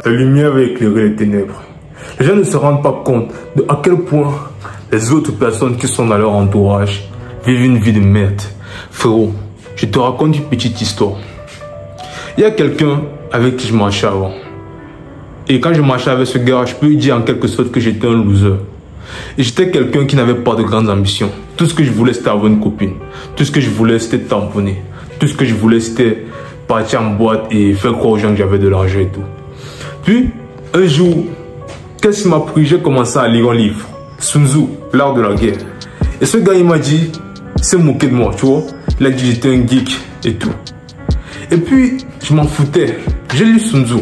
La lumière va éclairer les ténèbres. Les gens ne se rendent pas compte de à quel point les autres personnes qui sont dans leur entourage vivent une vie de merde. Frérot, je te raconte une petite histoire. Il y a quelqu'un avec qui je marchais avant. Et quand je marchais avec ce gars, je peux lui dire en quelque sorte que j'étais un loser. Et j'étais quelqu'un qui n'avait pas de grandes ambitions. Tout ce que je voulais, c'était avoir une copine. Tout ce que je voulais, c'était tamponner. Tout ce que je voulais, c'était partir en boîte et faire croire aux gens que j'avais de l'argent et tout. Puis, un jour, qu'est-ce qui m'a pris? J'ai commencé à lire un livre. Sun Tzu, l'art de la guerre. Et ce gars, il m'a dit, c'est moqué de moi, tu vois. Il a dit que j'étais un geek et tout. Et puis, je m'en foutais. J'ai lu Sun Tzu.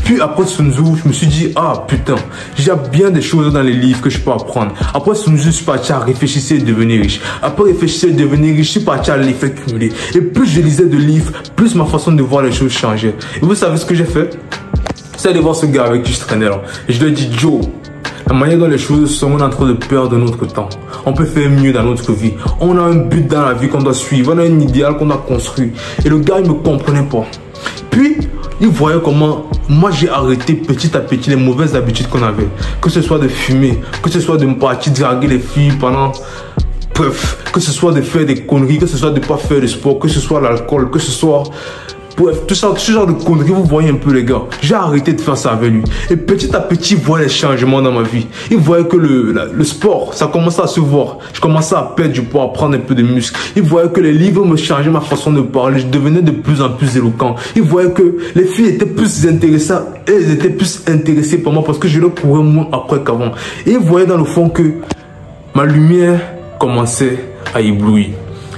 Puis après Sun Tzu, je me suis dit, ah putain, j'ai bien des choses dans les livres que je peux apprendre. Après Sun Tzu, je suis parti à réfléchir et devenir riche. Après réfléchir et devenir riche, je suis parti à l'effet cumulé. Et plus je lisais de livres, plus ma façon de voir les choses changeait. Et vous savez ce que j'ai fait? C'est aller voir ce gars avec qui je traînais là. Et je lui ai dit, Joe, la manière dont les choses sont, on est en train de perdre notre temps. On peut faire mieux dans notre vie. On a un but dans la vie qu'on doit suivre. On a un idéal qu'on a construit. Et le gars, il me comprenait pas. Puis, il voyait comment moi j'ai arrêté petit à petit les mauvaises habitudes qu'on avait. Que ce soit de fumer, que ce soit de me partir draguer les filles pendant... Bref, que ce soit de faire des conneries, que ce soit de ne pas faire de sport, que ce soit l'alcool, que ce soit... Bref, tout ça, ce genre de conneries, vous voyez un peu les gars. J'ai arrêté de faire ça avec lui. Et petit à petit, il voyait les changements dans ma vie. Il voyait que le sport, ça commençait à se voir. Je commençais à perdre du poids, à prendre un peu de muscle. Il voyait que les livres me changeaient ma façon de parler. Je devenais de plus en plus éloquent. Il voyait que les filles étaient plus intéressées. Elles étaient plus intéressées par moi parce que je leur courais moins après qu'avant. Et il voyait dans le fond que ma lumière commençait à éblouir.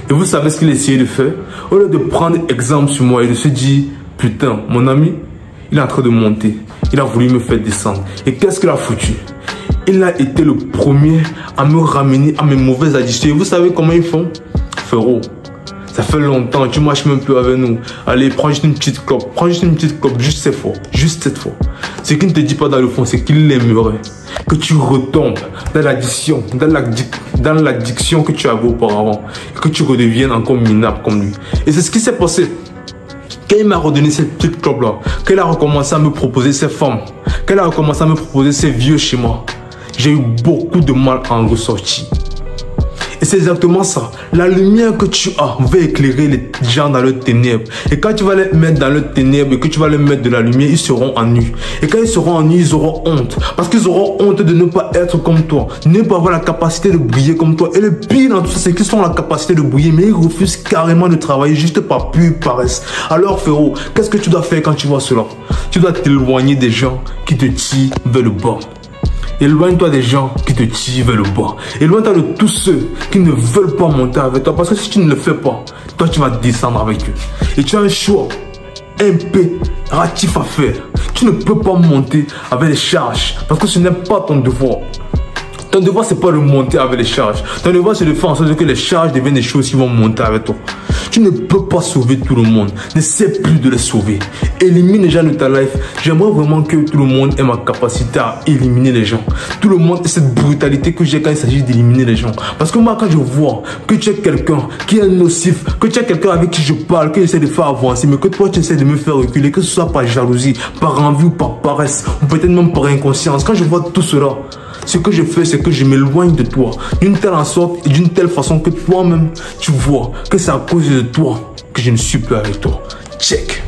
Et vous savez ce qu'il essayait de faire? Au lieu de prendre exemple sur moi et de se dire, putain, mon ami, il est en train de monter. Il a voulu me faire descendre. Et qu'est-ce qu'il a foutu? Il a été le premier à me ramener à mes mauvaises addictions. Et vous savez comment ils font? Frérot, ça fait longtemps, tu marches même peu avec nous. Allez, prends juste une petite clope. Prends juste une petite clope, juste cette fois. Juste cette fois. Ce qu'il ne te dit pas dans le fond, c'est qu'il aimerait que tu retombes dans l'addiction, dans l'addiction que tu avais auparavant. Et que tu redeviennes encore minable comme lui. Et c'est ce qui s'est passé. Quand il m'a redonné cette petite clope-là, quand il a recommencé à me proposer ces femmes, quand il a recommencé à me proposer ces vieux schémas, j'ai eu beaucoup de mal à en ressortir. Et c'est exactement ça. La lumière que tu as va éclairer les gens dans leurs ténèbres. Et quand tu vas les mettre dans leurs ténèbres et que tu vas les mettre de la lumière, ils seront en nu. Et quand ils seront en nu, ils auront honte. Parce qu'ils auront honte de ne pas être comme toi. Ne pas avoir la capacité de briller comme toi. Et le pire dans tout ça, c'est qu'ils ont la capacité de briller, mais ils refusent carrément de travailler juste par pure paresse. Alors frérot, qu'est-ce que tu dois faire quand tu vois cela? Tu dois t'éloigner des gens qui te tirent vers le bas. Éloigne-toi des gens qui te tirent vers le bas. Éloigne-toi de tous ceux qui ne veulent pas monter avec toi. Parce que si tu ne le fais pas, toi tu vas descendre avec eux. Et tu as un choix impératif à faire. Tu ne peux pas monter avec les charges. Parce que ce n'est pas ton devoir. Ton devoir, c'est pas de monter avec les charges. Ton devoir, c'est de faire en sorte que les charges deviennent des choses qui vont monter avec toi. Tu ne peux pas sauver tout le monde. N'essaie plus de les sauver. Élimine les gens de ta life. J'aimerais vraiment que tout le monde ait ma capacité à éliminer les gens. Tout le monde ait cette brutalité que j'ai quand il s'agit d'éliminer les gens. Parce que moi, quand je vois que tu es quelqu'un qui est nocif, que tu es quelqu'un avec qui je parle, que j'essaie de faire avancer, mais que toi, tu essaies de me faire reculer, que ce soit par jalousie, par envie ou par paresse, ou peut-être même par inconscience. Quand je vois tout cela, ce que je fais, c'est que je m'éloigne de toi d'une telle sorte et d'une telle façon que toi-même, tu vois que c'est à cause de toi que je ne suis plus avec toi. Check.